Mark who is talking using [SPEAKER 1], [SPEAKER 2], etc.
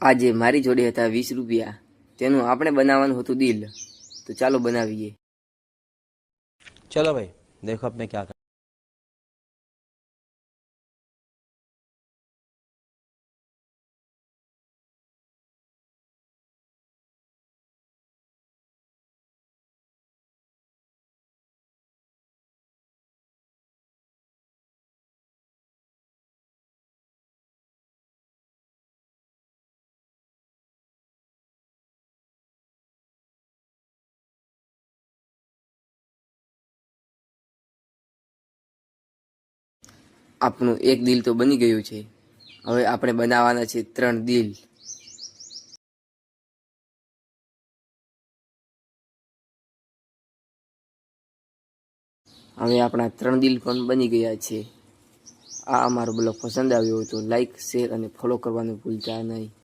[SPEAKER 1] આજે મારી જોડે હતા 20 રૂપિયા, તેનું આપણે બનાવવાનું હતું દિલ, તો ચાલો બનાવીએ।
[SPEAKER 2] चलो भाई, देखो अब मैं क्या कर।
[SPEAKER 1] આપણું એક દિલ તો બની ગયું છે, હવે આપણે બનાવવાના છે 3 દિલ। હવે આપણા 3 દિલ પણ બની ગયા છે। આ અમારો બ્લોગ પસંદ આવ્યો હોય તો લાઈક, શેર અને ફોલો કરવાનું ભૂલતા નહીં।